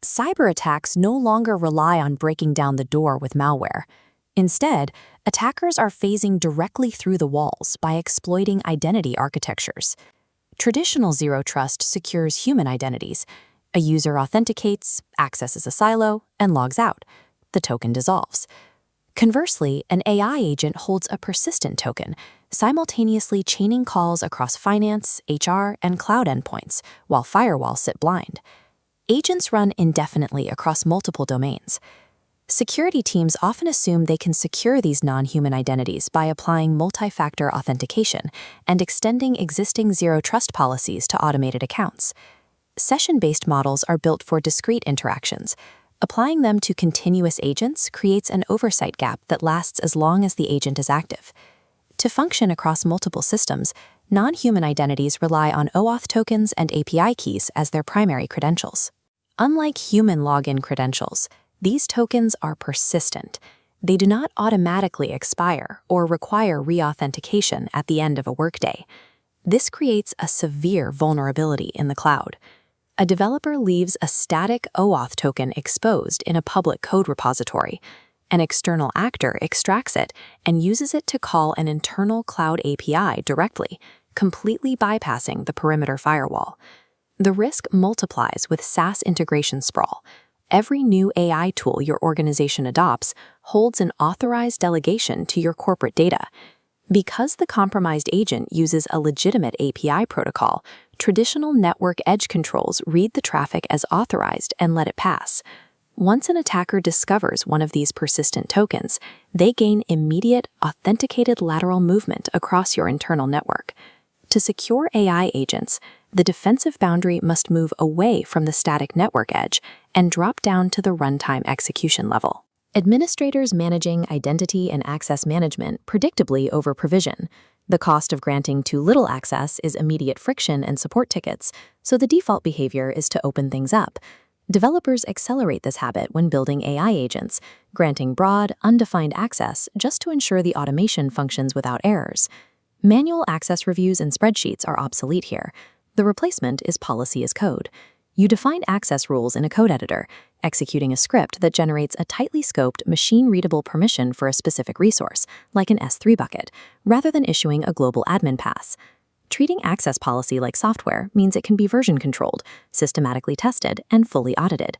Cyber attacks no longer rely on breaking down the door with malware. Instead, attackers are phasing directly through the walls by exploiting identity architectures. Traditional zero trust secures human identities. A user authenticates, accesses a silo, and logs out. The token dissolves. Conversely, an AI agent holds a persistent token, simultaneously chaining calls across finance, HR, and cloud endpoints, while firewalls sit blind. Agents run indefinitely across multiple domains. Security teams often assume they can secure these non-human identities by applying multi-factor authentication and extending existing zero-trust policies to automated accounts. Session-based models are built for discrete interactions. Applying them to continuous agents creates an oversight gap that lasts as long as the agent is active. To function across multiple systems, non-human identities rely on OAuth tokens and API keys as their primary credentials. Unlike human login credentials, these tokens are persistent. They do not automatically expire or require re-authentication at the end of a workday. This creates a severe vulnerability in the cloud. A developer leaves a static OAuth token exposed in a public code repository. An external actor extracts it and uses it to call an internal cloud API directly, completely bypassing the perimeter firewall. The risk multiplies with SaaS integration sprawl. Every new AI tool your organization adopts holds an authorized delegation to your corporate data. Because the compromised agent uses a legitimate API protocol, traditional network edge controls read the traffic as authorized and let it pass. Once an attacker discovers one of these persistent tokens, they gain immediate, authenticated lateral movement across your internal network. To secure AI agents, the defensive boundary must move away from the static network edge and drop down to the runtime execution level. Administrators managing identity and access management predictably over-provision. The cost of granting too little access is immediate friction and support tickets, so the default behavior is to open things up. Developers accelerate this habit when building AI agents, granting broad, undefined access just to ensure the automation functions without errors. Manual access reviews and spreadsheets are obsolete here. The replacement is policy as code. You define access rules in a code editor, executing a script that generates a tightly scoped, machine-readable permission for a specific resource, like an S3 bucket, rather than issuing a global admin pass. Treating access policy like software means it can be version-controlled, systematically tested, and fully audited.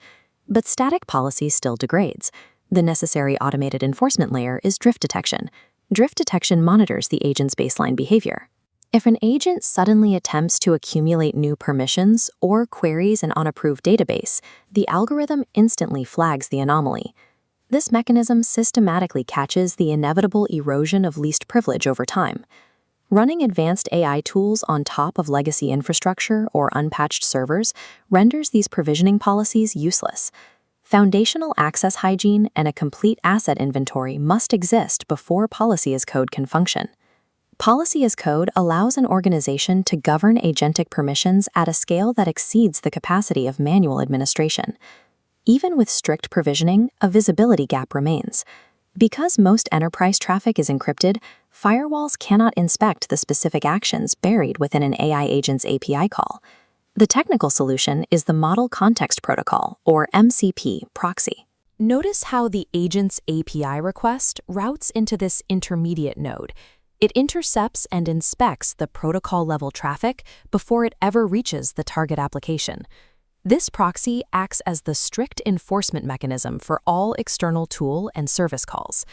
But static policy still degrades. The necessary automated enforcement layer is drift detection. Drift detection monitors the agent's baseline behavior. If an agent suddenly attempts to accumulate new permissions or queries an unapproved database, the algorithm instantly flags the anomaly. This mechanism systematically catches the inevitable erosion of least privilege over time. Running advanced AI tools on top of legacy infrastructure or unpatched servers renders these provisioning policies useless. Foundational access hygiene and a complete asset inventory must exist before policy as code can function. Policy as code allows an organization to govern agentic permissions at a scale that exceeds the capacity of manual administration. Even with strict provisioning, a visibility gap remains. Because most enterprise traffic is encrypted, firewalls cannot inspect the specific actions buried within an AI agent's API call. The technical solution is the Model Context Protocol, or MCP, proxy. Notice how the agent's API request routes into this intermediate node. It intercepts and inspects the protocol-level traffic before it ever reaches the target application. This proxy acts as the strict enforcement mechanism for all external tool and service calls.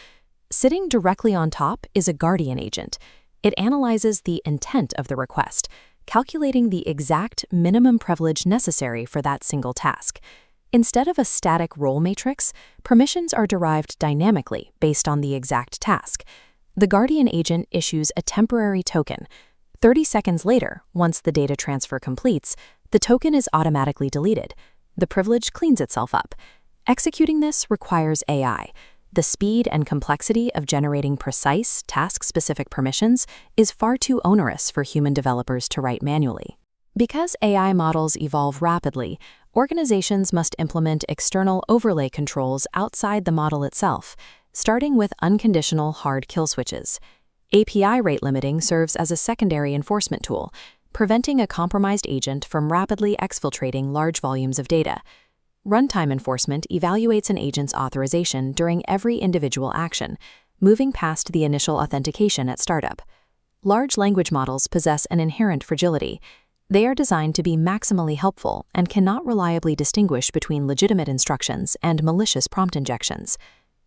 Sitting directly on top is a guardian agent. It analyzes the intent of the request, calculating the exact minimum privilege necessary for that single task. Instead of a static role matrix, permissions are derived dynamically based on the exact task. The guardian agent issues a temporary token. 30 seconds later, once the data transfer completes, the token is automatically deleted. The privilege cleans itself up. Executing this requires AI. The speed and complexity of generating precise, task-specific permissions is far too onerous for human developers to write manually. Because AI models evolve rapidly, organizations must implement external overlay controls outside the model itself, starting with unconditional hard kill switches. API rate limiting serves as a secondary enforcement tool, preventing a compromised agent from rapidly exfiltrating large volumes of data. Runtime enforcement evaluates an agent's authorization during every individual action, moving past the initial authentication at startup. Large language models possess an inherent fragility. They are designed to be maximally helpful and cannot reliably distinguish between legitimate instructions and malicious prompt injections.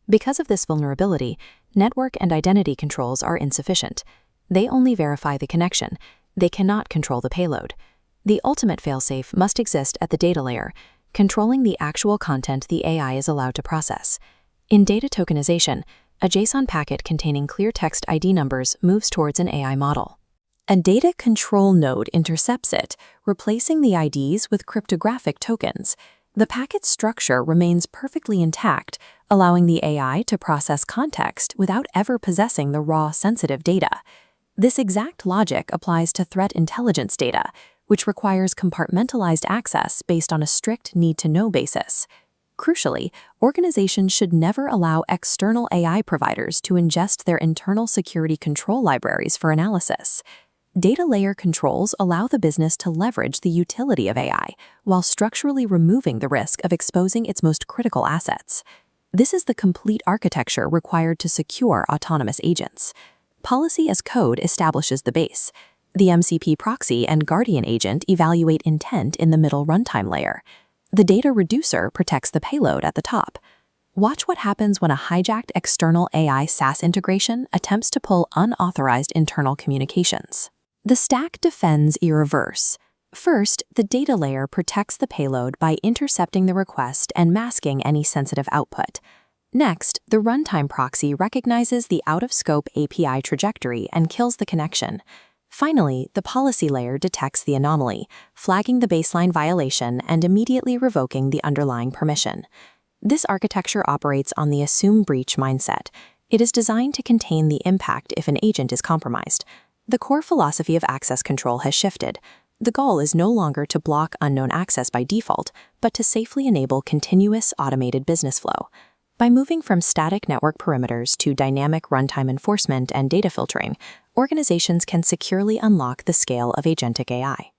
Because of this vulnerability, network and identity controls are insufficient. They only verify the connection. They cannot control the payload. The ultimate failsafe must exist at the data layer, controlling the actual content the AI is allowed to process. In data tokenization, a JSON packet containing clear text ID numbers moves towards an AI model. A data control node intercepts it, replacing the IDs with cryptographic tokens. The packet structure remains perfectly intact, allowing the AI to process context without ever possessing the raw sensitive data. This exact logic applies to threat intelligence data, which requires compartmentalized access based on a strict need-to-know basis. Crucially, organizations should never allow external AI providers to ingest their internal security control libraries for analysis. Data layer controls allow the business to leverage the utility of AI while structurally removing the risk of exposing its most critical assets. This is the complete architecture required to secure autonomous agents. Policy as code establishes the base. The MCP proxy and guardian agent evaluate intent in the middle runtime layer. The data reducer protects the payload at the top. Watch what happens when a hijacked external AI SaaS integration attempts to pull unauthorized internal communications. The stack defends irreverse. First, the data layer protects the payload by intercepting the request and masking any sensitive output. Next, the runtime proxy recognizes the out-of-scope API trajectory and kills the connection. Finally, the policy layer detects the anomaly, flagging the baseline violation and immediately revoking the underlying permission. This architecture operates on the assume breach mindset. It is designed to contain the impact if an agent is compromised. The core philosophy of access control has shifted. The goal is no longer to block unknown access by default, but to safely enable continuous automated business flow. By moving from static network perimeters to dynamic runtime enforcement and data filtering, organizations can securely unlock the scale of agentic AI.